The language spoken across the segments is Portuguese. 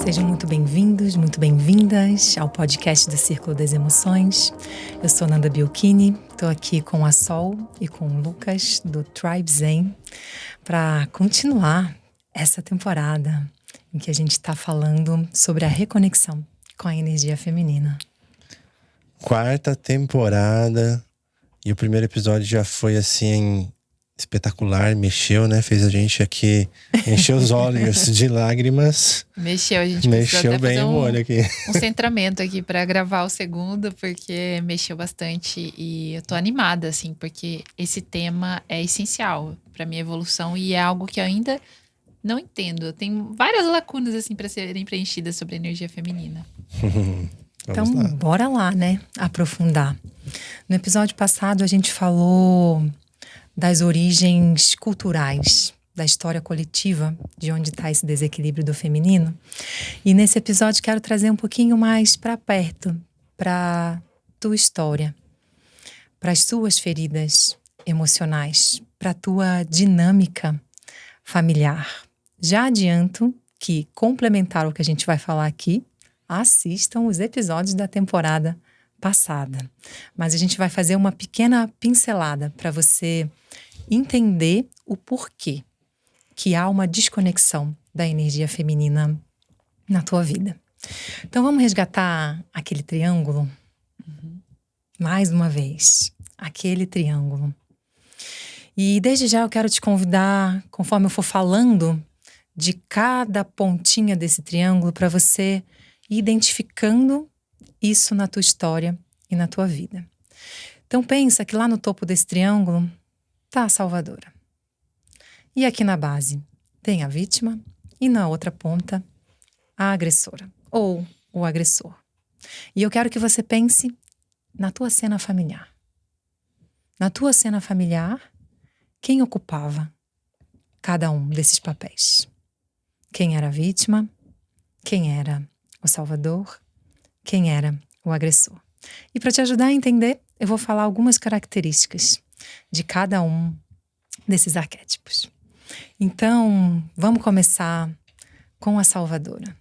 Sejam muito bem-vindos, muito bem-vindas ao podcast do Círculo das Emoções. Eu sou Nanda Biolchini, estou aqui com a Sol e com o Lucas do Tribe Zen para continuar essa temporada em que a gente está falando sobre a reconexão com a energia feminina. Quarta temporada e o primeiro episódio já foi assim espetacular, mexeu, né? Fez a gente aqui encher os olhos de lágrimas. Mexeu, a gente mexeu até bem fazer o olho aqui. um centramento aqui para gravar o segundo, porque mexeu bastante e eu tô animada, assim, porque esse tema é essencial para minha evolução e é algo que eu ainda não entendo. Eu tenho várias lacunas, assim, para serem preenchidas sobre a energia feminina. Então, bora lá, né? Aprofundar. No episódio passado, a gente falou das origens culturais, da história coletiva, de onde está esse desequilíbrio do feminino. E nesse episódio quero trazer um pouquinho mais para perto, para tua história, para as suas feridas emocionais, para a tua dinâmica familiar. Já adianto que, complementar o que a gente vai falar aqui, assistam os episódios da temporada passada. Mas a gente vai fazer uma pequena pincelada para você entender o porquê que há uma desconexão da energia feminina na tua vida. Então vamos resgatar aquele triângulo? Mais uma vez, aquele triângulo. E desde já eu quero te convidar, conforme eu for falando de cada pontinha desse triângulo, para você ir identificando isso na tua história e na tua vida. Então pensa que lá no topo desse triângulo está a salvadora. E aqui na base tem a vítima e na outra ponta a agressora ou o agressor. E eu quero que você pense na tua cena familiar. Na tua cena familiar, quem ocupava cada um desses papéis? Quem era a vítima? Quem era o salvador? Quem era o agressor? E para te ajudar a entender, eu vou falar algumas características de cada um desses arquétipos. Então, vamos começar com a salvadora.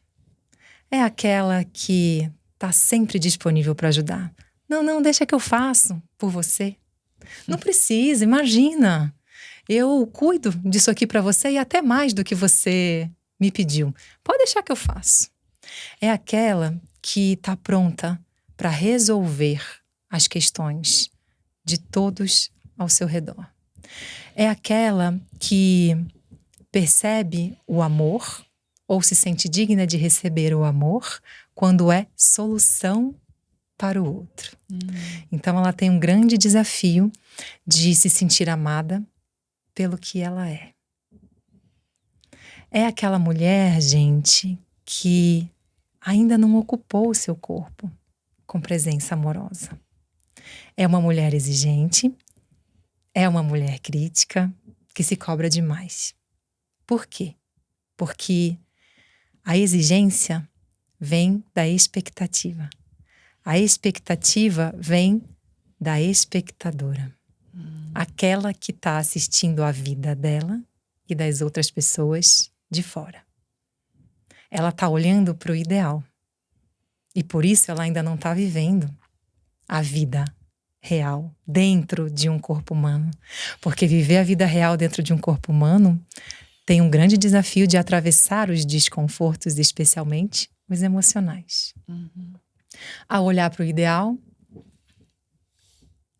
É aquela que está sempre disponível para ajudar. Não, deixa que eu faço por você. Não precisa, imagina. Eu cuido disso aqui para você e até mais do que você me pediu. Pode deixar que eu faço. É aquela que está pronta para resolver as questões de todos ao seu redor. É aquela que percebe o amor ou se sente digna de receber o amor quando é solução para o outro. Então ela tem um grande desafio de se sentir amada pelo que ela é. É aquela mulher, gente, que ainda não ocupou o seu corpo com presença amorosa. É uma mulher exigente, é uma mulher crítica, que se cobra demais. Por quê? Porque a exigência vem da expectativa. A expectativa vem da espectadora. Aquela que está assistindo a vida dela e das outras pessoas de fora. Ela está olhando para o ideal. E por isso ela ainda não está vivendo a vida real dentro de um corpo humano. Porque viver a vida real dentro de um corpo humano tem um grande desafio de atravessar os desconfortos, especialmente os emocionais. A olhar para o ideal,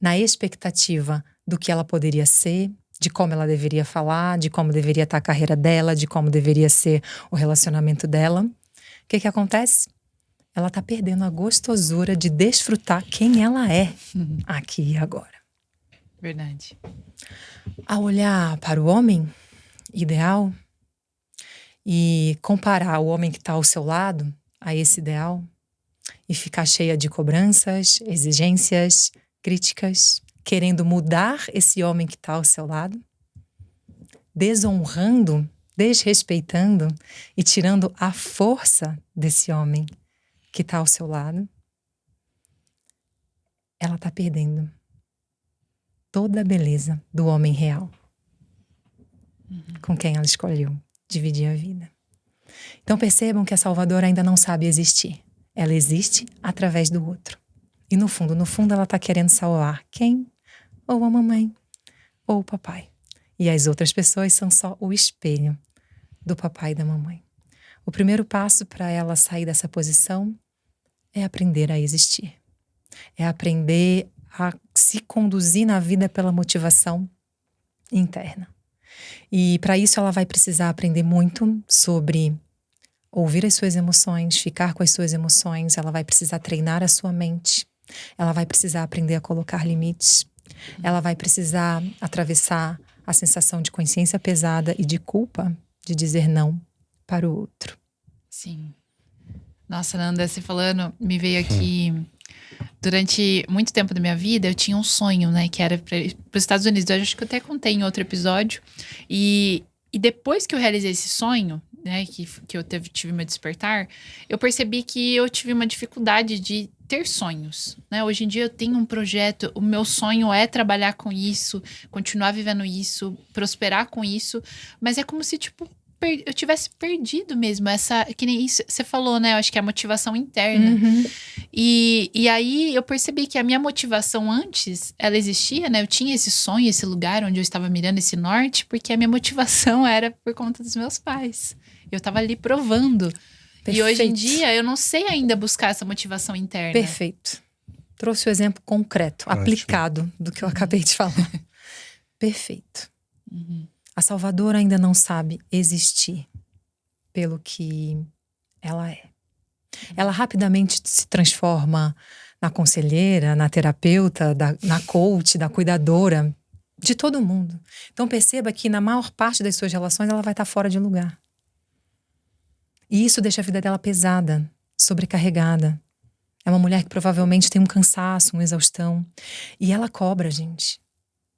na expectativa do que ela poderia ser, de como ela deveria falar, de como deveria estar a carreira dela, de como deveria ser o relacionamento dela. O que acontece? Ela está perdendo a gostosura de desfrutar quem ela é aqui e agora. Verdade. A olhar para o homem ideal e comparar o homem que está ao seu lado a esse ideal e ficar cheia de cobranças, exigências, críticas, querendo mudar esse homem que está ao seu lado, desonrando, desrespeitando e tirando a força desse homem que está ao seu lado, ela está perdendo toda a beleza do homem real com quem ela escolheu dividir a vida. Então percebam que a salvadora ainda não sabe existir. Ela existe através do outro. E no fundo ela está querendo salvar quem? Ou a mamãe, ou o papai. E as outras pessoas são só o espelho do papai e da mamãe. O primeiro passo para ela sair dessa posição é aprender a existir. É aprender a se conduzir na vida pela motivação interna. E para isso ela vai precisar aprender muito sobre ouvir as suas emoções, ficar com as suas emoções. Ela vai precisar treinar a sua mente. Ela vai precisar aprender a colocar limites. Ela vai precisar atravessar a sensação de consciência pesada e de culpa de dizer não para o outro. Sim. Nossa, Nanda, você falando, me veio aqui... Durante muito tempo da minha vida, eu tinha um sonho, né? Que era para os Estados Unidos. Eu acho que eu até contei em outro episódio. E depois que eu realizei esse sonho, né? Que eu tive meu despertar, eu percebi que eu tive uma dificuldade de ter sonhos, né? Hoje em dia eu tenho um projeto, o meu sonho é trabalhar com isso, continuar vivendo isso, prosperar com isso. Mas é como se, tipo, eu tivesse perdido mesmo essa... Que nem isso você falou, né? Eu acho que é a motivação interna. Uhum. E aí eu percebi que a minha motivação antes, ela existia, né? Eu tinha esse sonho, esse lugar onde eu estava mirando esse norte, porque a minha motivação era por conta dos meus pais. Eu estava ali provando. Perfeito. E hoje em dia eu não sei ainda buscar essa motivação interna. Perfeito. Trouxe o exemplo concreto, Ótimo. Aplicado do que eu acabei de falar. Perfeito. Uhum. A salvadora ainda não sabe existir pelo que ela é. Ela rapidamente se transforma na conselheira, na terapeuta, na coach, da cuidadora, de todo mundo. Então perceba que na maior parte das suas relações ela vai estar fora de lugar. E isso deixa a vida dela pesada, sobrecarregada. É uma mulher que provavelmente tem um cansaço, uma exaustão. E ela cobra, gente.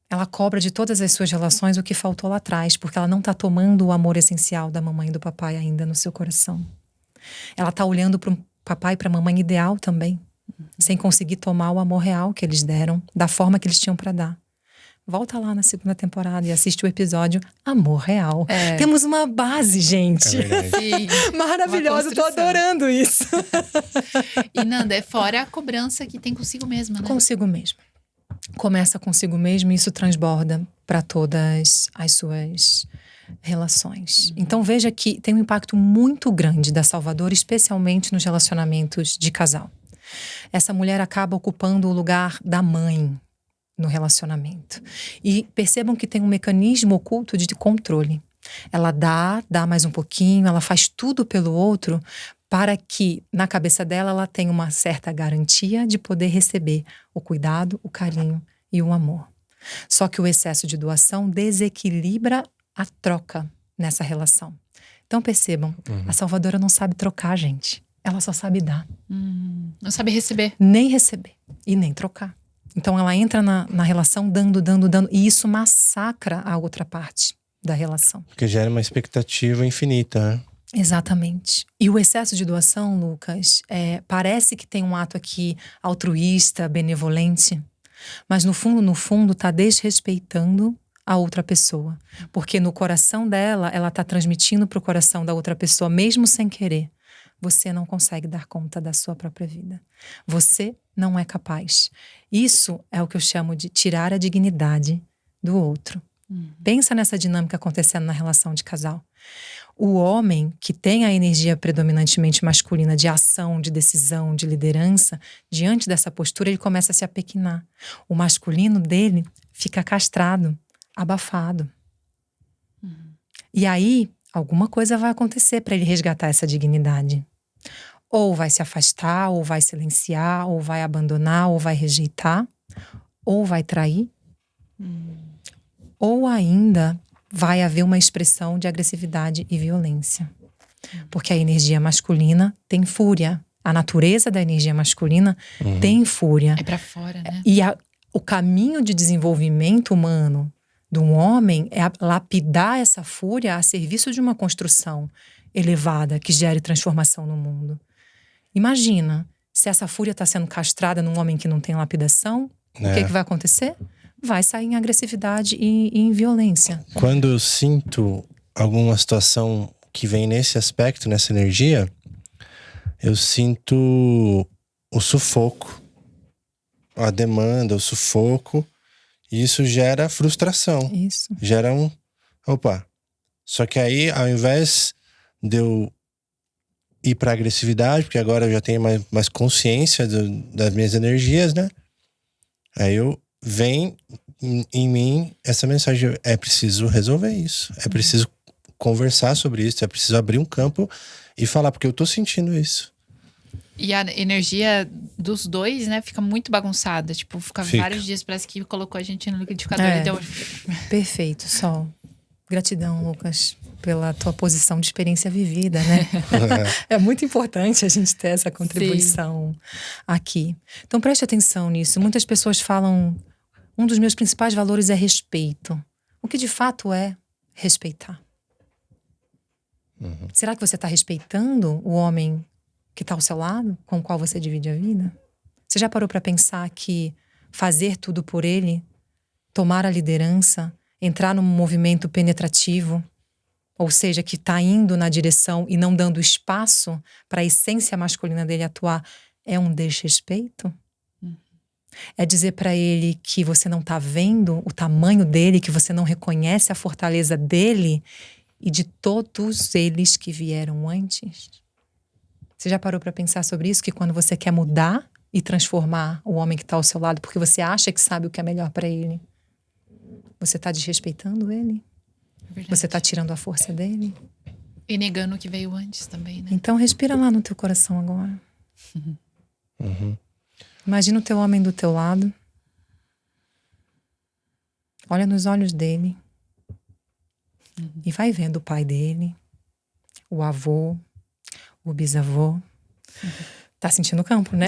Ela cobra de todas as suas relações o que faltou lá atrás, porque ela não está tomando o amor essencial da mamãe e do papai ainda no seu coração. Ela está olhando para o papai e para a mamãe ideal também, sem conseguir tomar o amor real que eles deram, da forma que eles tinham para dar. Volta lá na 2ª temporada e assiste o episódio Amor Real. Temos uma base, gente. É verdade. Sim. Maravilhosa, tô adorando isso. E Nanda, é fora a cobrança que tem consigo mesma, né? Consigo mesmo. Começa consigo mesmo e isso transborda para todas as suas relações. Então veja que tem um impacto muito grande da salvadora, especialmente nos relacionamentos de casal. Essa mulher acaba ocupando o lugar da mãe no relacionamento. E percebam que tem um mecanismo oculto de controle. Ela dá mais um pouquinho, ela faz tudo pelo outro para que, na cabeça dela, ela tenha uma certa garantia de poder receber o cuidado, o carinho e o amor. Só que o excesso de doação desequilibra a troca nessa relação. Então percebam, a salvadora não sabe trocar, gente. Ela só sabe dar. Não sabe receber. Nem receber e nem trocar. Então ela entra na relação dando. E isso massacra a outra parte da relação. Porque gera uma expectativa infinita, né? Exatamente. E o excesso de doação, Lucas, parece que tem um ato aqui altruísta, benevolente, mas no fundo está desrespeitando a outra pessoa. Porque no coração dela, ela está transmitindo para o coração da outra pessoa, mesmo sem querer. Você não consegue dar conta da sua própria vida. Você não é capaz. Isso é o que eu chamo de tirar a dignidade do outro. Pensa nessa dinâmica acontecendo na relação de casal. O homem que tem a energia predominantemente masculina de ação, de decisão, de liderança, diante dessa postura ele começa a se apequinar. O masculino dele fica castrado, abafado. E aí, alguma coisa vai acontecer para ele resgatar essa dignidade. Ou vai se afastar, ou vai silenciar, ou vai abandonar, ou vai rejeitar, ou vai trair. Ou ainda vai haver uma expressão de agressividade e violência. Porque a energia masculina tem fúria. A natureza da energia masculina tem fúria. É pra fora, né? E o caminho de desenvolvimento humano de um homem é lapidar essa fúria a serviço de uma construção elevada que gere transformação no mundo. Imagina, se essa fúria está sendo castrada num homem que não tem lapidação, o que vai acontecer? Vai sair em agressividade e em violência. Quando eu sinto alguma situação que vem nesse aspecto, nessa energia, eu sinto o sufoco, a demanda, o sufoco, e isso gera frustração. Isso. Gera um... Opa! Só que aí, ao invés de eu ir pra agressividade, porque agora eu já tenho mais consciência das minhas energias, né? Aí vem em mim essa mensagem: é preciso resolver isso, é preciso conversar sobre isso, é preciso abrir um campo e falar, porque eu tô sentindo isso. E a energia dos dois, né, fica muito bagunçada. Tipo, fica vários dias, parece que colocou a gente no liquidificador e deu... Perfeito, Sol. Gratidão, Lucas, pela tua posição de experiência vivida, né? É muito importante a gente ter essa contribuição aqui. Então preste atenção nisso. Muitas pessoas falam, um dos meus principais valores é respeito. O que de fato é respeitar? Será que você está respeitando o homem que está ao seu lado, com o qual você divide a vida? Você já parou para pensar que fazer tudo por ele, tomar a liderança, entrar num movimento penetrativo, ou seja, que está indo na direção e não dando espaço para a essência masculina dele atuar, é um desrespeito? É dizer para ele que você não está vendo o tamanho dele, que você não reconhece a fortaleza dele e de todos eles que vieram antes? Você já parou para pensar sobre isso? Que quando você quer mudar e transformar o homem que está ao seu lado porque você acha que sabe o que é melhor para ele, você está desrespeitando ele? Verdade. Você está tirando a força dele? E negando o que veio antes também, né? Então respira lá no teu coração agora. Imagina o teu homem do teu lado. Olha nos olhos dele. E vai vendo o pai dele, o avô, o bisavô. Tá sentindo o campo, né?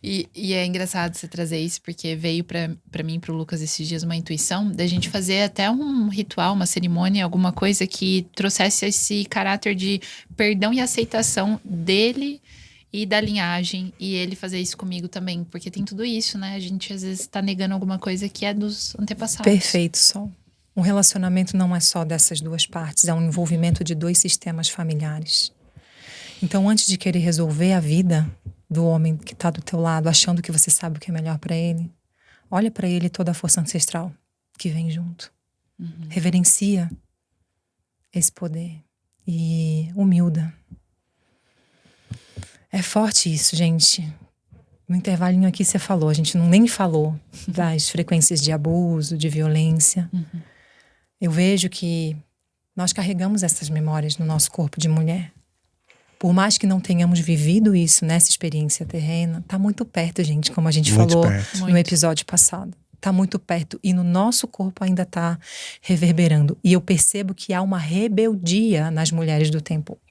E é engraçado você trazer isso, porque veio pra mim e pro Lucas esses dias uma intuição da gente fazer até um ritual, uma cerimônia, alguma coisa que trouxesse esse caráter de perdão e aceitação dele e da linhagem, e ele fazer isso comigo também, porque tem tudo isso, né? A gente às vezes tá negando alguma coisa que é dos antepassados. Perfeito, Sol. Um relacionamento não é só dessas duas partes, é um envolvimento de dois sistemas familiares. Então, antes de querer resolver a vida do homem que está do teu lado, achando que você sabe o que é melhor para ele, olha para ele toda a força ancestral que vem junto. Reverencia esse poder e humilda. É forte isso, gente. No intervalinho aqui você falou, a gente nem falou das frequências de abuso, de violência. Eu vejo que nós carregamos essas memórias no nosso corpo de mulher. Por mais que não tenhamos vivido isso nessa experiência terrena, tá muito perto, gente, como a gente falou no episódio passado. Tá muito perto e no nosso corpo ainda tá reverberando. E eu percebo que há uma rebeldia nas mulheres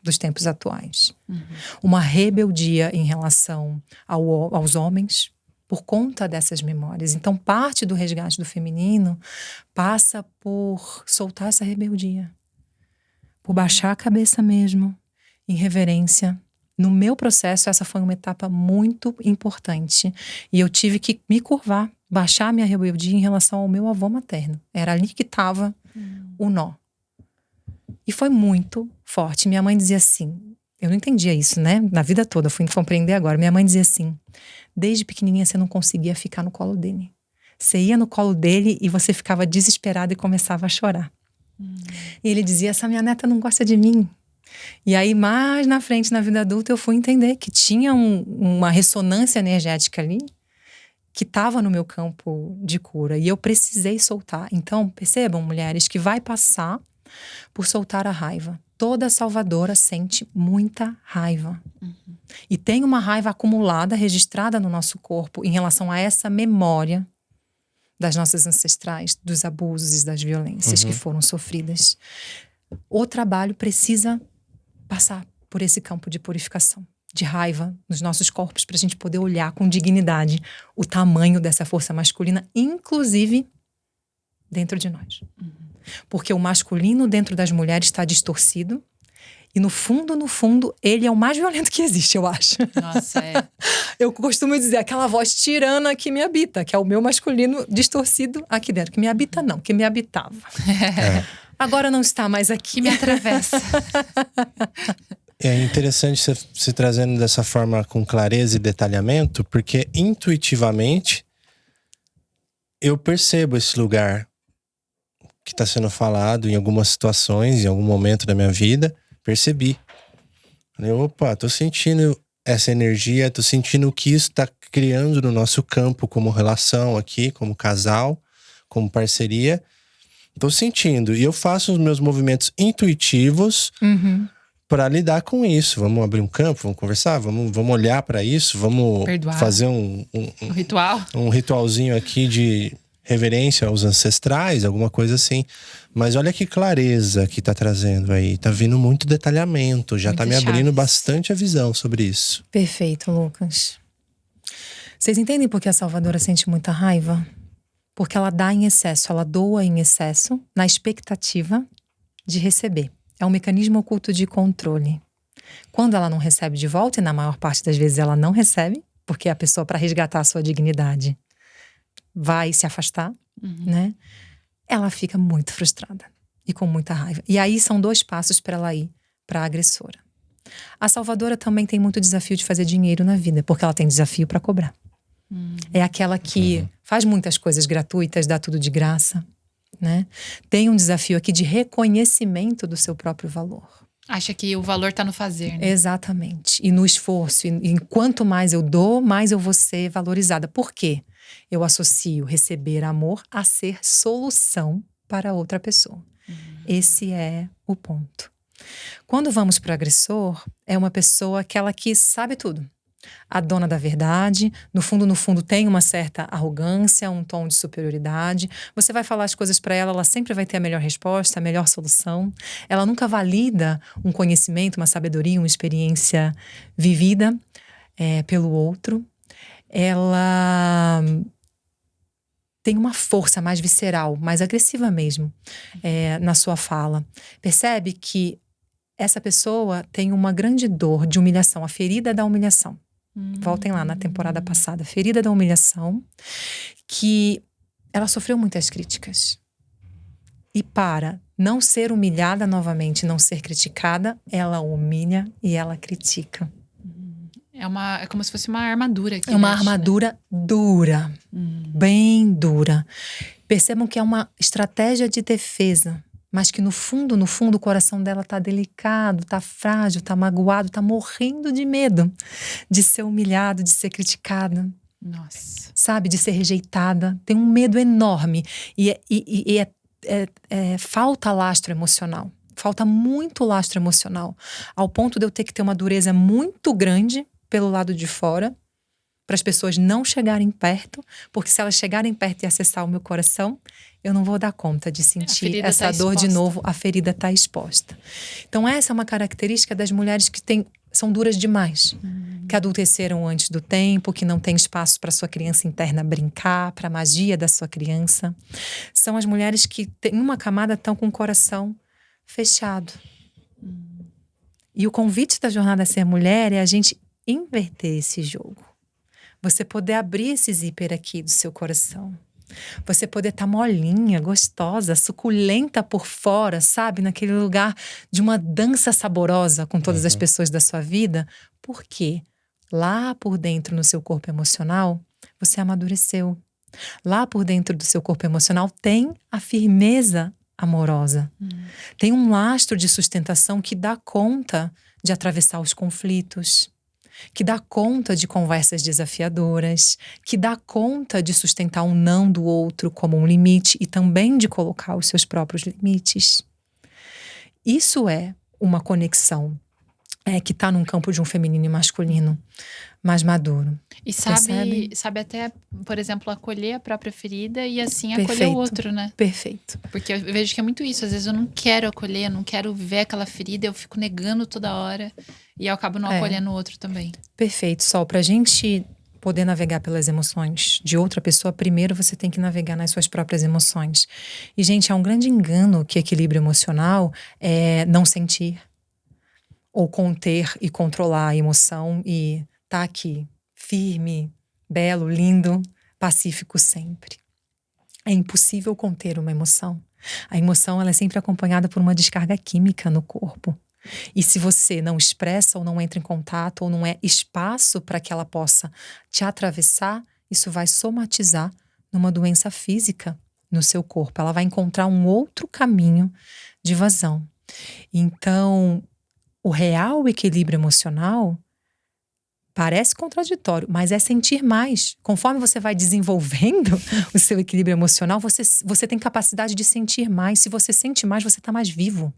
dos tempos atuais. Uma rebeldia em relação aos homens por conta dessas memórias. Então, parte do resgate do feminino passa por soltar essa rebeldia. Por baixar a cabeça mesmo, em reverência. No meu processo, essa foi uma etapa muito importante. E eu tive que me curvar, baixar a minha rebeldia em relação ao meu avô materno. Era ali que estava o nó. E foi muito forte. Minha mãe dizia assim, eu não entendia isso, né? Na vida toda, fui compreender agora. Minha mãe dizia assim, desde pequenininha você não conseguia ficar no colo dele. Você ia no colo dele e você ficava desesperada e começava a chorar. E ele dizia, essa minha neta não gosta de mim. E aí, mais na frente, na vida adulta, eu fui entender que tinha uma ressonância energética ali que estava no meu campo de cura. E eu precisei soltar. Então, percebam, mulheres, que vai passar por soltar a raiva. Toda salvadora sente muita raiva. E tem uma raiva acumulada, registrada no nosso corpo em relação a essa memória das nossas ancestrais, dos abusos e das violências que foram sofridas. O trabalho precisa passar por esse campo de purificação, de raiva nos nossos corpos, para a gente poder olhar com dignidade o tamanho dessa força masculina, inclusive dentro de nós. Porque o masculino dentro das mulheres está distorcido e no fundo, ele é o mais violento que existe, eu acho. Nossa, é. Eu costumo dizer, aquela voz tirana que me habita, que é o meu masculino distorcido aqui dentro. Que me habita não, que me habitava. agora não está mais aqui. Que me atravessa. É interessante você se trazendo dessa forma com clareza e detalhamento, porque intuitivamente eu percebo esse lugar que está sendo falado em algumas situações, em algum momento da minha vida, percebi. Falei, opa, tô sentindo essa energia, tô sentindo o que isso tá criando no nosso campo como relação aqui, como casal, como parceria. Tô sentindo. E eu faço os meus movimentos intuitivos para lidar com isso. Vamos abrir um campo, vamos conversar, vamos olhar para isso, vamos Perdoar. fazer um Ritual. um ritualzinho aqui de reverência aos ancestrais, alguma coisa assim. Mas olha que clareza que tá trazendo aí. Tá vindo muito detalhamento. Já Muitas tá me abrindo chaves. bastante a visão sobre isso. Perfeito, Lucas. Vocês entendem por que a Salvadora sente muita raiva? Porque ela dá em excesso, ela doa em excesso, na expectativa de receber. É um mecanismo oculto de controle. Quando ela não recebe de volta, e na maior parte das vezes ela não recebe, porque a pessoa, para resgatar a sua dignidade, vai se afastar, né? Ela fica muito frustrada e com muita raiva. E aí são 2 passos para ela ir para a agressora. A Salvadora também tem muito desafio de fazer dinheiro na vida, porque ela tem desafio para cobrar. É aquela que faz muitas coisas gratuitas, dá tudo de graça, né? Tem um desafio aqui de reconhecimento do seu próprio valor. Acha que o valor tá no fazer, né? Exatamente. E no esforço. E quanto mais eu dou, mais eu vou ser valorizada. Por quê? Eu associo receber amor a ser solução para outra pessoa. Esse é o ponto. Quando vamos para o agressor, é uma pessoa aquela que sabe tudo. A dona da verdade, no fundo tem uma certa arrogância, um tom de superioridade. Você vai falar as coisas para ela, ela sempre vai ter a melhor resposta, a melhor solução. Ela nunca valida um conhecimento, uma sabedoria, uma experiência vivida pelo outro. Ela tem uma força mais visceral, mais agressiva mesmo, na sua fala. Percebe que essa pessoa tem uma grande dor de humilhação, a ferida da humilhação. Voltem lá na temporada passada, ferida da humilhação, que ela sofreu muitas críticas. E para não ser humilhada novamente, não ser criticada, ela humilha e ela critica. É como se fosse uma armadura. É uma armadura dura, bem dura. Percebam que é uma estratégia de defesa, mas que no fundo, o coração dela tá delicado, tá frágil, tá magoado, tá morrendo de medo de ser humilhado, de ser criticada. Nossa. Sabe, de ser rejeitada. Tem um medo enorme. Falta lastro emocional. Falta muito lastro emocional. Ao ponto de eu ter que ter uma dureza muito grande pelo lado de fora, para as pessoas não chegarem perto, porque se elas chegarem perto e acessar o meu coração, eu não vou dar conta de sentir essa dor de novo, a ferida está exposta. Então essa é uma característica das mulheres que são duras demais, que adulteceram antes do tempo, que não tem espaço para sua criança interna brincar, para a magia da sua criança. São as mulheres que têm uma camada, estão com o coração fechado. E o convite da Jornada a Ser Mulher é a gente inverter esse jogo. Você poder abrir esse zíper aqui do seu coração. Você poder estar molinha, gostosa, suculenta por fora, sabe? Naquele lugar de uma dança saborosa com todas as pessoas da sua vida. Porque lá por dentro, no seu corpo emocional, você amadureceu. Lá por dentro do seu corpo emocional tem a firmeza amorosa. Tem um lastro de sustentação que dá conta de atravessar os conflitos, que dá conta de conversas desafiadoras, que dá conta de sustentar um não do outro como um limite e também de colocar os seus próprios limites. Isso é uma conexão que está num campo de um feminino e masculino mais maduro. E sabe até, por exemplo, acolher a própria ferida e assim acolher Perfeito. o outro, né? Perfeito. Porque eu vejo que é muito isso. Às vezes eu não quero acolher, eu não quero viver aquela ferida, eu fico negando toda hora e eu acabo não acolhendo o outro também. Perfeito, Sol. Pra gente poder navegar pelas emoções de outra pessoa, primeiro você tem que navegar nas suas próprias emoções. E, gente, é um grande engano que equilíbrio emocional é não sentir ou conter e controlar a emoção e tá aqui, firme, belo, lindo, pacífico sempre. É impossível conter uma emoção. A emoção, ela é sempre acompanhada por uma descarga química no corpo. E se você não expressa ou não entra em contato ou não é espaço para que ela possa te atravessar, isso vai somatizar numa doença física no seu corpo. Ela vai encontrar um outro caminho de vazão. Então, o real equilíbrio emocional parece contraditório, mas é sentir mais. Conforme você vai desenvolvendo o seu equilíbrio emocional, você tem capacidade de sentir mais. Se você sente mais, você está mais vivo.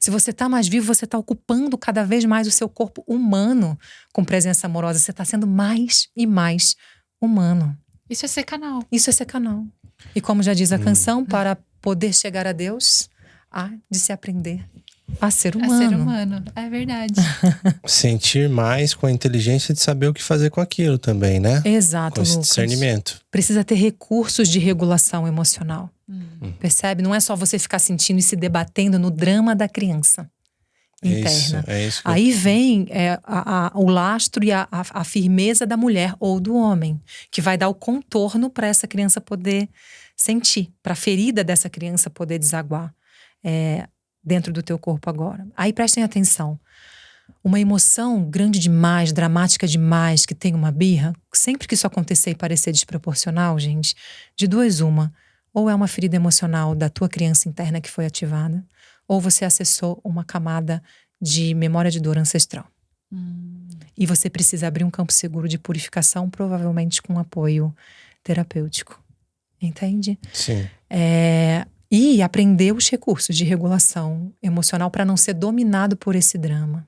Se você está mais vivo, você está ocupando cada vez mais o seu corpo humano com presença amorosa. Você está sendo mais e mais humano. Isso é ser canal. Isso é ser canal. E como já diz a canção, para poder chegar a Deus, há de se aprender a ser humano. A ser humano, é verdade. Sentir mais com a inteligência de saber o que fazer com aquilo também, né? Exato, com esse Lucas. discernimento. Precisa ter recursos de regulação emocional. Percebe? Não é só você ficar sentindo e se debatendo no drama da criança interna. É isso Aí vem o lastro e a firmeza da mulher ou do homem, que vai dar o contorno para essa criança poder sentir, para a ferida dessa criança poder desaguar dentro do teu corpo agora. Aí prestem atenção. Uma emoção grande demais, dramática demais, que tem uma birra, sempre que isso acontecer e parecer desproporcional, gente, de duas uma. Ou é uma ferida emocional da tua criança interna que foi ativada, ou você acessou uma camada de memória de dor ancestral. E você precisa abrir um campo seguro de purificação, provavelmente com apoio terapêutico. Entende? Sim. E aprender os recursos de regulação emocional para não ser dominado por esse drama.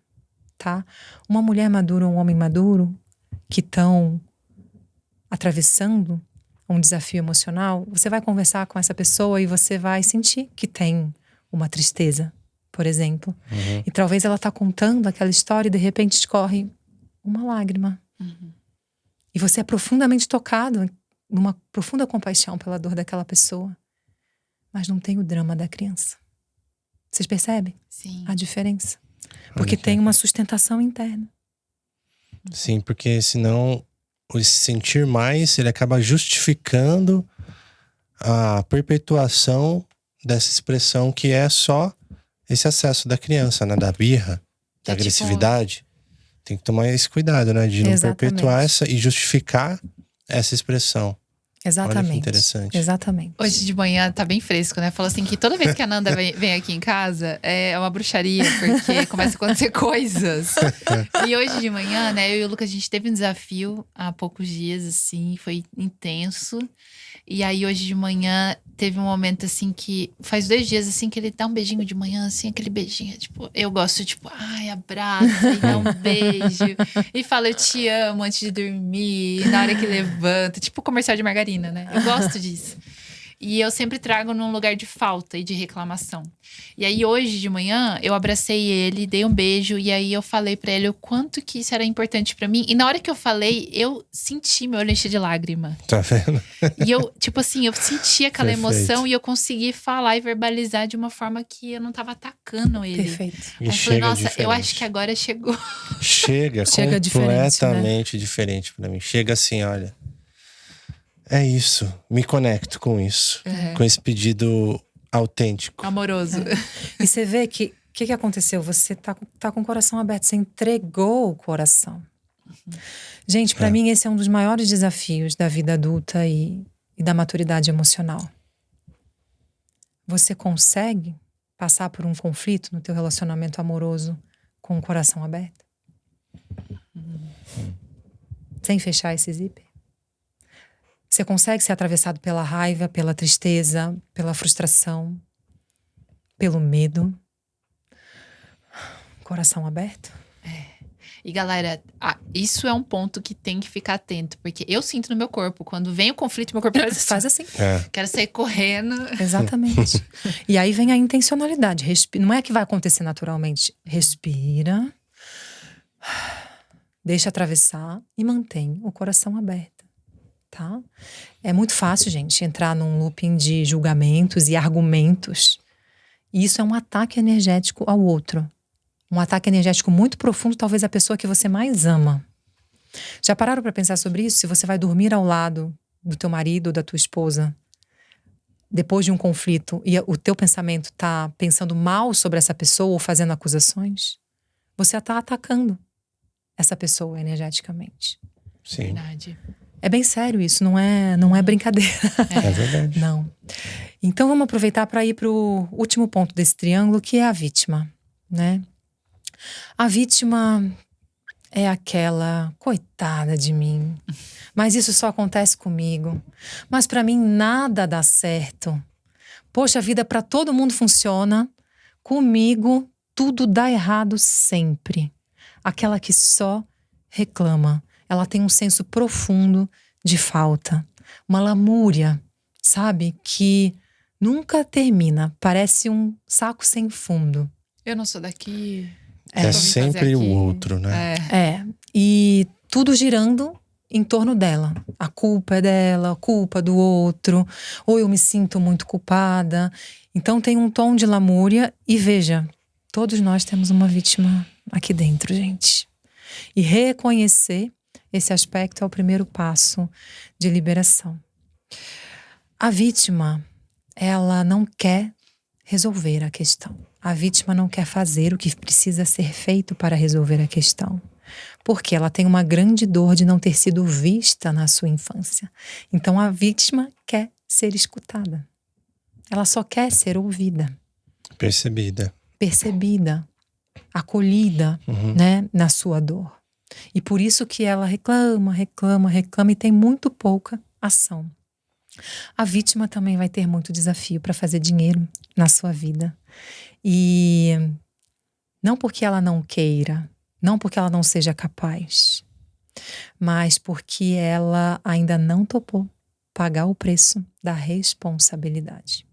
Tá? Uma mulher madura ou um homem maduro que estão atravessando um desafio emocional, você vai conversar com essa pessoa e você vai sentir que tem uma tristeza, por exemplo. E talvez ela está contando aquela história e de repente escorre uma lágrima. E você é profundamente tocado, numa profunda compaixão pela dor daquela pessoa. Mas não tem o drama da criança. Vocês percebem? Sim. A diferença? Porque tem uma sustentação interna. Sim, porque senão o sentir mais, ele acaba justificando a perpetuação dessa expressão que é só esse acesso da criança, né? Da birra, da agressividade. Tem que tomar esse cuidado, né? De não perpetuar essa e justificar essa expressão. Exatamente. Olha que interessante. Exatamente. Hoje de manhã tá bem fresco, né? Falou assim que toda vez que a Nanda vem aqui em casa é uma bruxaria, porque começa a acontecer coisas. E hoje de manhã, né, eu e o Lucas, a gente teve um desafio há poucos dias, assim, foi intenso. E aí hoje de manhã teve um momento assim que faz 2 dias assim que ele dá um beijinho de manhã, assim, aquele beijinho, tipo, eu gosto, tipo, ai, abraça e dá um beijo e fala eu te amo antes de dormir, na hora que levanta, tipo comercial de margarina, né? Eu gosto disso. E eu sempre trago num lugar de falta e de reclamação. E aí hoje de manhã eu abracei ele, dei um beijo e aí eu falei pra ele o quanto que isso era importante pra mim. E na hora que eu falei, eu senti meu olho encher de lágrima. Tá vendo? E eu, tipo assim, eu senti aquela emoção e eu consegui falar e verbalizar de uma forma que eu não tava atacando ele. Perfeito. Aí eu falei, nossa, eu acho que agora chegou. Chega completamente diferente pra mim. Chega assim, olha. É isso, me conecto com isso, com esse pedido autêntico. Amoroso. E você vê que o que aconteceu? Você tá com o coração aberto, você entregou o coração. Gente, pra mim esse é um dos maiores desafios da vida adulta e da maturidade emocional. Você consegue passar por um conflito no teu relacionamento amoroso com o coração aberto? Sem fechar esse zíper? Você consegue ser atravessado pela raiva, pela tristeza, pela frustração, pelo medo? Coração aberto? E galera, isso é um ponto que tem que ficar atento. Porque eu sinto no meu corpo, quando vem o conflito, meu corpo faz assim. Quero sair correndo. Exatamente. E aí vem a intencionalidade. Não é que vai acontecer naturalmente. Respira, deixa atravessar e mantém o coração aberto. Tá? É muito fácil, gente, entrar num looping de julgamentos e argumentos. E isso é um ataque energético ao outro. Um ataque energético muito profundo, talvez a pessoa que você mais ama. Já pararam para pensar sobre isso? Se você vai dormir ao lado do teu marido ou da tua esposa, depois de um conflito, e o teu pensamento tá pensando mal sobre essa pessoa ou fazendo acusações, você tá atacando essa pessoa energeticamente. Sim. Verdade. É bem sério isso, não é brincadeira. É verdade. Não. Então vamos aproveitar para ir para o último ponto desse triângulo, que é a vítima, né? A vítima é aquela, coitada de mim, mas isso só acontece comigo. Mas para mim nada dá certo. Poxa, a vida para todo mundo funciona. Comigo tudo dá errado sempre. Aquela que só reclama. Ela tem um senso profundo de falta. Uma lamúria, sabe? Que nunca termina. Parece um saco sem fundo. Eu não sou daqui. É sempre o outro, né? E tudo girando em torno dela. A culpa é dela, a culpa do outro. Ou eu me sinto muito culpada. Então tem um tom de lamúria. E veja, todos nós temos uma vítima aqui dentro, gente. E reconhecer esse aspecto é o primeiro passo de liberação. A vítima, ela não quer resolver a questão. A vítima não quer fazer o que precisa ser feito para resolver a questão. Porque ela tem uma grande dor de não ter sido vista na sua infância. Então a vítima quer ser escutada. Ela só quer ser ouvida. Percebida, acolhida, né, na sua dor. E por isso que ela reclama e tem muito pouca ação. A vítima também vai ter muito desafio para fazer dinheiro na sua vida. E não porque ela não queira, não porque ela não seja capaz, mas porque ela ainda não topou pagar o preço da responsabilidade.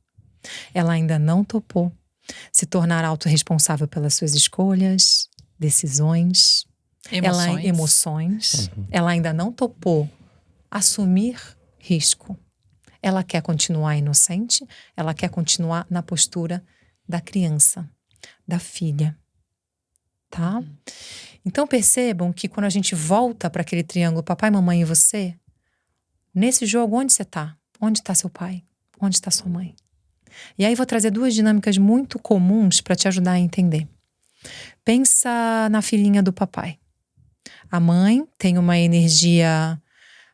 Ela ainda não topou se tornar autorresponsável pelas suas escolhas, decisões, emoções. Ela ainda não topou assumir risco. Ela quer continuar inocente, ela quer continuar na postura da criança, da filha, tá? Então percebam que quando a gente volta para aquele triângulo papai, mamãe e você, nesse jogo onde você tá? Onde está seu pai? Onde está sua mãe? E aí vou trazer duas dinâmicas muito comuns para te ajudar a entender. Pensa na filhinha do papai. A mãe tem uma energia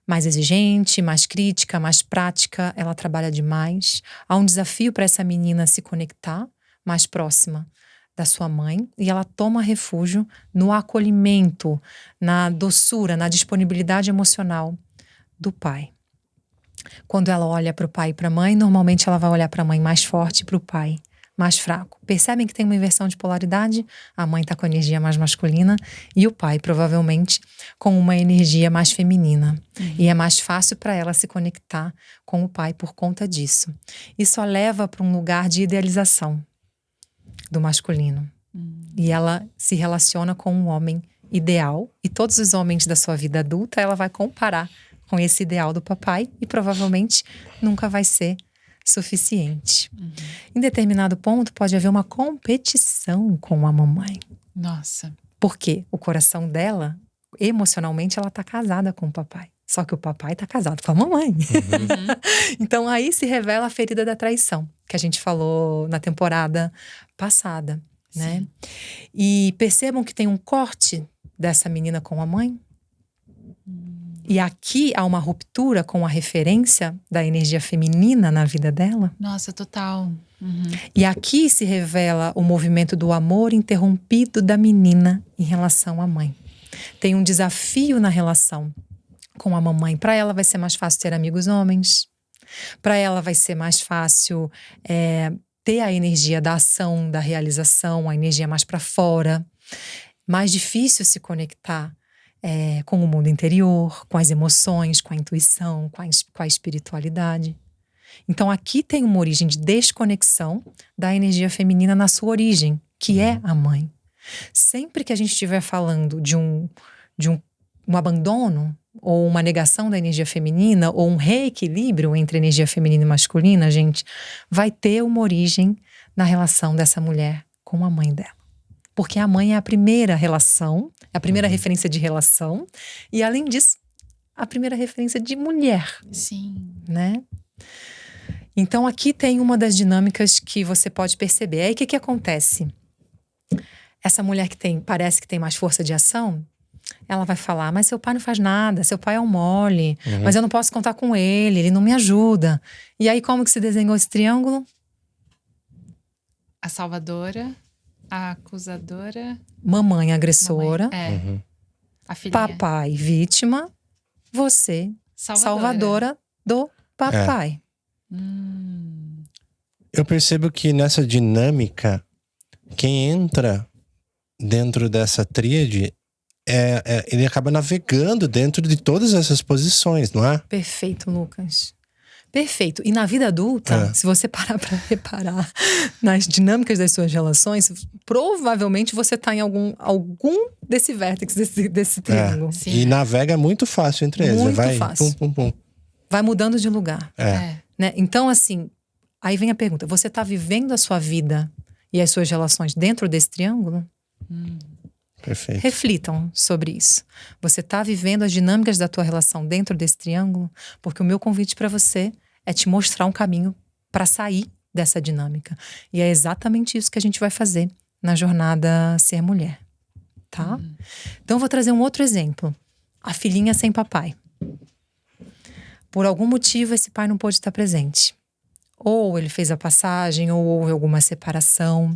mais exigente, mais crítica, mais prática, ela trabalha demais. Há um desafio para essa menina se conectar mais próxima da sua mãe e ela toma refúgio no acolhimento, na doçura, na disponibilidade emocional do pai. Quando ela olha para o pai e para a mãe, normalmente ela vai olhar para a mãe mais forte e para o pai mais fraco. Percebem que tem uma inversão de polaridade? A mãe está com a energia mais masculina e o pai, provavelmente, com uma energia mais feminina. E é mais fácil para ela se conectar com o pai por conta disso. Isso a leva para um lugar de idealização do masculino. E ela se relaciona com um homem ideal. E todos os homens da sua vida adulta, ela vai comparar com esse ideal do papai e provavelmente nunca vai ser suficiente. Em determinado ponto pode haver uma competição com a mamãe. Nossa. Porque o coração dela, emocionalmente, ela tá casada com o papai. Só que o papai tá casado com a mamãe. Então aí se revela a ferida da traição, que a gente falou na temporada passada, né? E percebam que tem um corte dessa menina com a mãe. E aqui há uma ruptura com a referência da energia feminina na vida dela. Nossa, total. E aqui se revela o movimento do amor interrompido da menina em relação à mãe. Tem um desafio na relação com a mamãe. Para ela vai ser mais fácil ter amigos homens. Para ela vai ser mais fácil ter a energia da ação, da realização, a energia mais para fora. Mais difícil se conectar com o mundo interior, com as emoções, com a intuição, com a espiritualidade. Então aqui tem uma origem de desconexão da energia feminina na sua origem, que é a mãe. Sempre que a gente estiver falando de um abandono, ou uma negação da energia feminina, ou um reequilíbrio entre energia feminina e masculina, gente, vai ter uma origem na relação dessa mulher com a mãe dela. Porque a mãe é a primeira relação, é a primeira referência de relação, e além disso, a primeira referência de mulher. Sim. Né? Então, aqui tem uma das dinâmicas que você pode perceber. Aí, o que acontece? Essa mulher parece que tem mais força de ação, ela vai falar, mas seu pai não faz nada, seu pai é um mole, mas eu não posso contar com ele não me ajuda. E aí, como que se desenhou esse triângulo? A salvadora, a acusadora... Mamãe agressora, a filhinha. papai vítima, você salvadora do papai. Eu percebo que nessa dinâmica, quem entra dentro dessa tríade, ele acaba navegando dentro de todas essas posições, não é? Perfeito, Lucas. Perfeito. E na vida adulta, se você parar para reparar nas dinâmicas das suas relações, provavelmente você está em algum desse vértice, desse triângulo. E navega muito fácil entre eles. Muito vai fácil. Pum, pum, pum. Vai mudando de lugar. Né? Então, assim, aí vem a pergunta. Você está vivendo a sua vida e as suas relações dentro desse triângulo? Perfeito. Reflitam sobre isso. Você está vivendo as dinâmicas da tua relação dentro desse triângulo? Porque o meu convite para você é te mostrar um caminho para sair dessa dinâmica. E é exatamente isso que a gente vai fazer na jornada Ser Mulher. Tá? Então eu vou trazer um outro exemplo. A filhinha sem papai. Por algum motivo esse pai não pôde estar presente. Ou ele fez a passagem, ou houve alguma separação,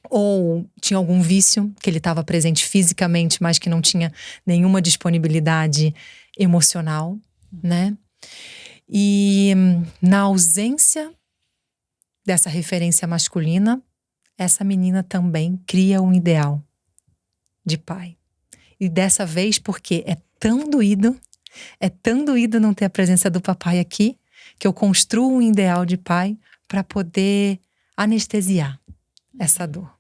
ou tinha algum vício, que ele estava presente fisicamente, mas que não tinha nenhuma disponibilidade emocional, né? E na ausência dessa referência masculina, essa menina também cria um ideal de pai. E dessa vez, porque é tão doído não ter a presença do papai aqui, que eu construo um ideal de pai para poder anestesiar essa dor.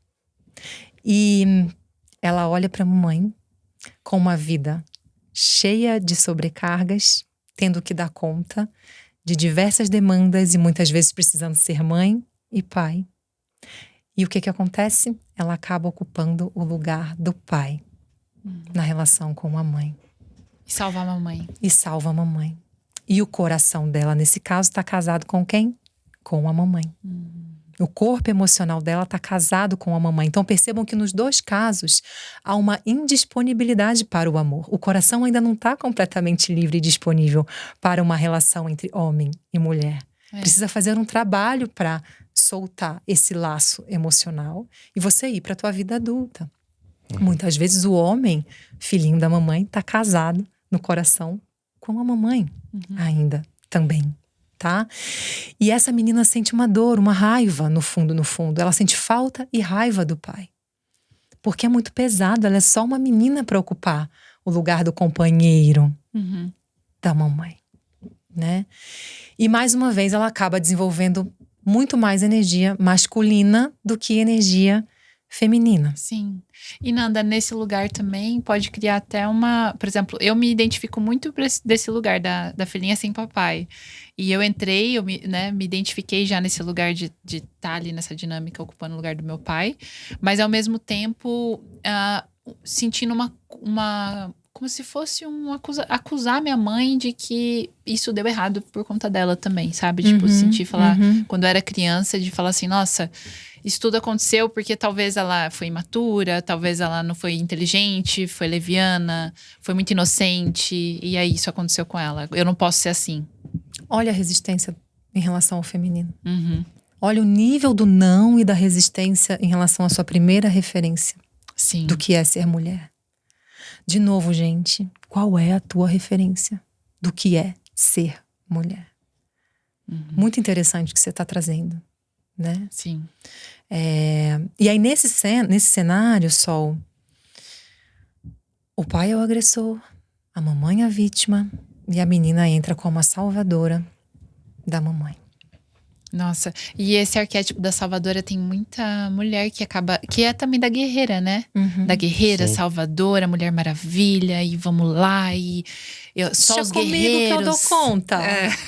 E ela olha para a mamãe com uma vida cheia de sobrecargas, tendo que dar conta de diversas demandas e muitas vezes precisando ser mãe e pai. E o que acontece? Ela acaba ocupando o lugar do pai na relação com a mãe. E salva a mamãe. E salva a mamãe. E o coração dela, nesse caso, está casado com quem? Com a mamãe. O corpo emocional dela está casado com a mamãe. Então percebam que nos dois casos há uma indisponibilidade para o amor. O coração ainda não está completamente livre e disponível para uma relação entre homem e mulher. Precisa fazer um trabalho para soltar esse laço emocional e você ir para a tua vida adulta. Muitas vezes o homem, filhinho da mamãe, está casado no coração com a mamãe ainda também. Tá? E essa menina sente uma dor, uma raiva no fundo. Ela sente falta e raiva do pai. Porque é muito pesado, ela é só uma menina para ocupar o lugar do companheiro da mamãe, né? E mais uma vez ela acaba desenvolvendo muito mais energia masculina do que energia feminina. Sim. E Nanda, nesse lugar também pode criar até uma... Por exemplo, eu me identifico muito desse lugar da filhinha sem papai. E eu entrei, eu me identifiquei já nesse lugar de estar ali nessa dinâmica, ocupando o lugar do meu pai. Mas ao mesmo tempo, sentindo uma como se fosse acusar minha mãe de que isso deu errado por conta dela também, sabe? Tipo, sentir falar, quando eu era criança, de falar assim, nossa... Isso tudo aconteceu porque talvez ela foi imatura, talvez ela não foi inteligente, foi leviana, foi muito inocente, e aí isso aconteceu com ela. Eu não posso ser assim. Olha a resistência em relação ao feminino. Olha o nível do não e da resistência em relação à sua primeira referência. Sim. Do que é ser mulher. De novo, gente, qual é a tua referência do que é ser mulher? Muito interessante o que você está trazendo, né? Sim. E aí nesse cenário, Sol, o pai é o agressor, a mamãe é a vítima e a menina entra como a salvadora da mamãe. Nossa, e esse arquétipo da salvadora tem muita mulher que é também da guerreira, né? Da guerreira, Sim. salvadora, mulher maravilha, e vamos lá, e só os comigo guerreiros. que eu dou conta.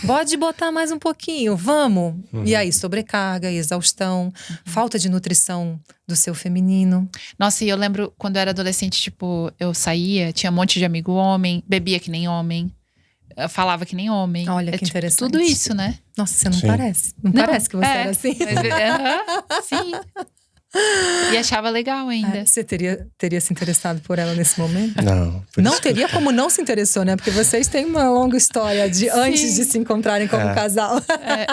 Pode botar mais um pouquinho, vamos. E aí, sobrecarga, exaustão, falta de nutrição do seu feminino. Nossa, e eu lembro quando eu era adolescente, tipo, eu saía, tinha um monte de amigo homem, bebia que nem homem. falava que nem homem. Olha que tipo, interessante. Tudo isso, né? Nossa, você não Sim. parece. Não parece que você era assim. Mas, sim. E achava legal ainda. Você teria se interessado por ela nesse momento? Não. Não teria como não se interessou, né? Porque vocês têm uma longa história de antes de se encontrarem como casal.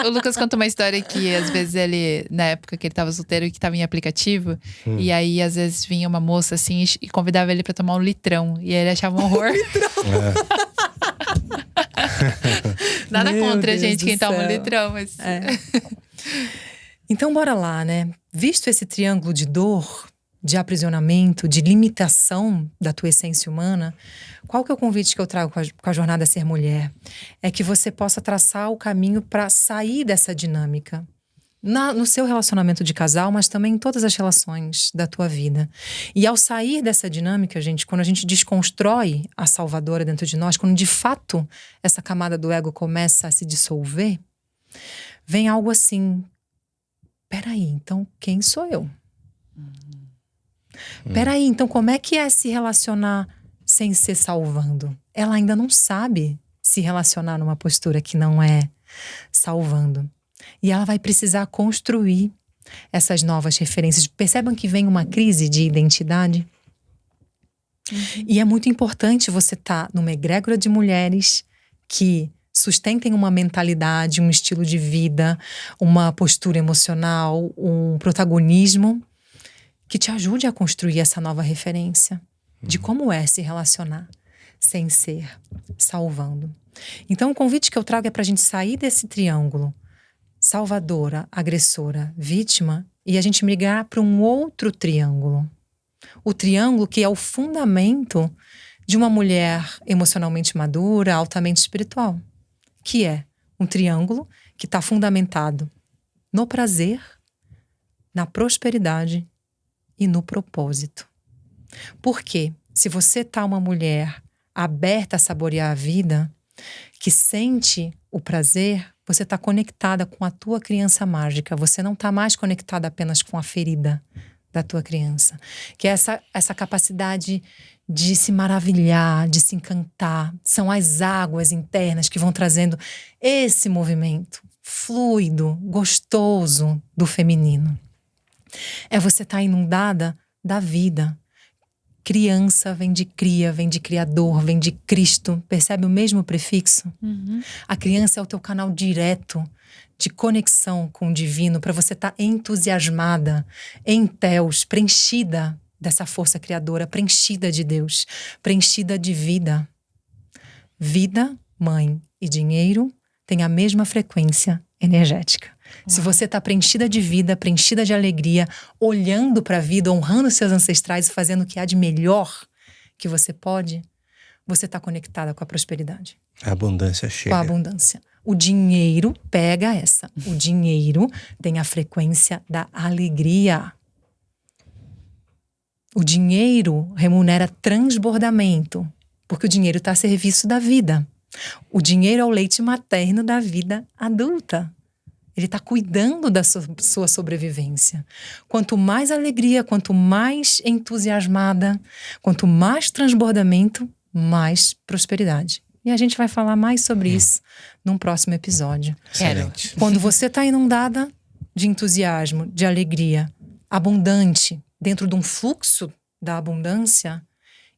O Lucas conta uma história que às vezes ele, na época que ele tava solteiro e que tava em aplicativo, e aí às vezes vinha uma moça assim e convidava ele pra tomar um litrão. E ele achava um horror. Nada Meu contra, Deus gente, do quem toma um céu. litrão, mas. Então, bora lá, né? Visto esse triângulo de dor, de aprisionamento, de limitação da tua essência humana, qual que é o convite que eu trago com a jornada Ser Mulher? É que você possa traçar o caminho para sair dessa dinâmica. No seu relacionamento de casal, mas também em todas as relações da tua vida. E ao sair dessa dinâmica, gente, quando a gente desconstrói a salvadora dentro de nós, quando de fato essa camada do ego começa a se dissolver, vem algo assim: peraí, então quem sou eu? Peraí, então como é que é se relacionar sem ser salvando? Ela ainda não sabe se relacionar numa postura que não é salvando. E ela vai precisar construir essas novas referências. Percebam que vem uma crise de identidade. E é muito importante você estar numa egrégora de mulheres que sustentem uma mentalidade, um estilo de vida, uma postura emocional, um protagonismo que te ajude a construir essa nova referência de como é se relacionar sem ser salvando. Então o convite que eu trago é para a gente sair desse triângulo salvadora, agressora, vítima, e a gente migrar para um outro triângulo. O triângulo que é o fundamento de uma mulher emocionalmente madura, altamente espiritual. Que é um triângulo que está fundamentado no prazer, na prosperidade e no propósito. Porque se você está uma mulher aberta a saborear a vida, que sente o prazer, você está conectada com a tua criança mágica. Você não está mais conectada apenas com a ferida da tua criança. Que é essa capacidade de se maravilhar, de se encantar. São as águas internas que vão trazendo esse movimento fluido, gostoso do feminino. É você estar inundada da vida. Criança vem de cria, vem de criador, vem de Cristo. Percebe o mesmo prefixo? A criança é o teu canal direto de conexão com o divino, para você estar entusiasmada, em Theos, preenchida dessa força criadora, preenchida de Deus, preenchida de vida. Vida, mãe e dinheiro têm a mesma frequência energética. Se você está preenchida de vida, preenchida de alegria, olhando para a vida, honrando seus ancestrais e fazendo o que há de melhor que você pode, você está conectada com a prosperidade. A abundância chega. Com a abundância. O dinheiro pega essa. O dinheiro tem a frequência da alegria. O dinheiro remunera transbordamento, porque o dinheiro está a serviço da vida. O dinheiro é o leite materno da vida adulta. Ele está cuidando da sua sobrevivência. Quanto mais alegria, quanto mais entusiasmada, quanto mais transbordamento, mais prosperidade. E a gente vai falar mais sobre isso num próximo episódio. Excelente. Quando você está inundada de entusiasmo, de alegria, abundante, dentro de um fluxo da abundância,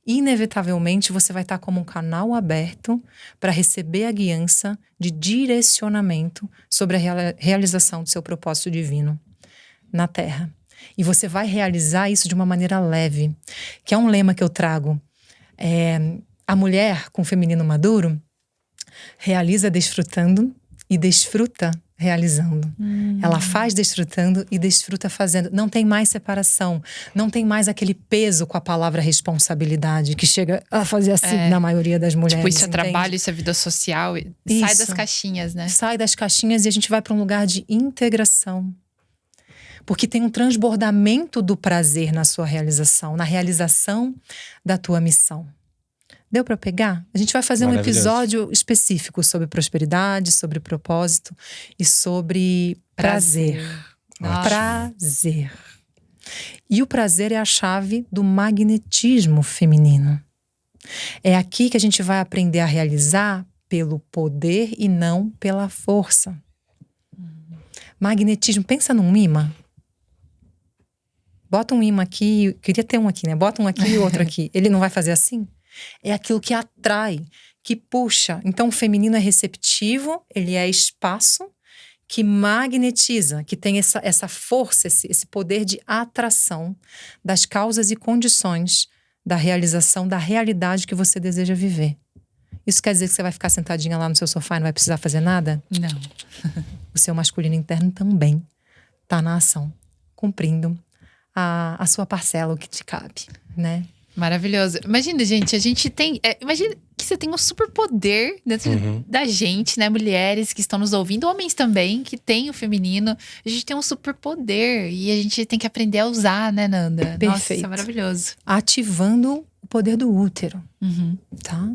inevitavelmente você vai estar como um canal aberto para receber a guiança de direcionamento sobre a realização do seu propósito divino na Terra. E você vai realizar isso de uma maneira leve, que é um lema que eu trago. A mulher com o feminino maduro realiza desfrutando e desfruta realizando. Ela faz desfrutando e desfruta fazendo. Não tem mais separação. Não tem mais aquele peso com a palavra responsabilidade que chega a fazer assim na maioria das mulheres. Tipo, isso é entende? trabalho, isso é vida social. Sai das caixinhas, né? Sai das caixinhas e a gente vai para um lugar de integração. Porque tem um transbordamento do prazer na sua realização, na realização da tua missão. Deu para pegar? A gente vai fazer um episódio específico sobre prosperidade, sobre propósito e sobre prazer. Prazer. E o prazer é a chave do magnetismo feminino. É aqui que a gente vai aprender a realizar pelo poder e não pela força. Magnetismo, pensa num imã. Bota um imã aqui, queria ter um aqui, né? Bota um aqui e outro aqui. Ele não vai fazer assim? É aquilo que atrai, que puxa. Então, o feminino é receptivo, ele é espaço, que magnetiza, que tem essa força, esse poder de atração das causas e condições da realização da realidade que você deseja viver. Isso quer dizer que você vai ficar sentadinha lá no seu sofá e não vai precisar fazer nada? Não. O seu masculino interno também está na ação, cumprindo a sua parcela, o que te cabe, né? Maravilhoso. Imagina, gente, a gente tem... imagina que você tem um superpoder dentro da gente, né? Mulheres que estão nos ouvindo, homens também, que têm o feminino. A gente tem um superpoder e a gente tem que aprender a usar, né, Nanda? Perfeito. Nossa, isso é maravilhoso. Ativando o poder do útero, tá?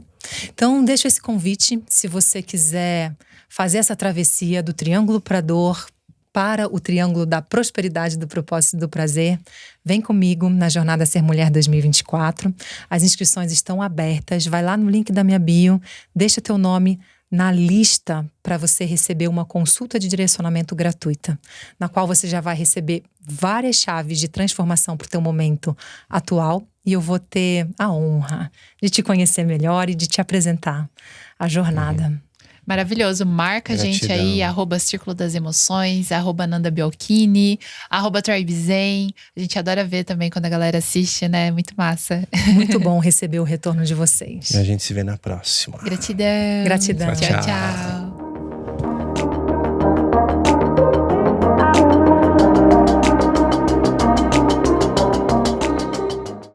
Então, deixa esse convite, se você quiser fazer essa travessia do triângulo para a dor para o triângulo da prosperidade, do propósito e do prazer, vem comigo na Jornada Ser Mulher 2024. As inscrições estão abertas. Vai lá no link da minha bio, deixa teu nome na lista para você receber uma consulta de direcionamento gratuita, na qual você já vai receber várias chaves de transformação para o teu momento atual, e eu vou ter a honra de te conhecer melhor e de te apresentar a jornada. Maravilhoso. Marca a gente aí, @Círculo das Emoções, @Nanda Biolchini, @TribeZen. A gente adora ver também quando a galera assiste, né? Muito massa. Muito bom receber o retorno de vocês. E a gente se vê na próxima. Gratidão. Gratidão. Tchau, tchau.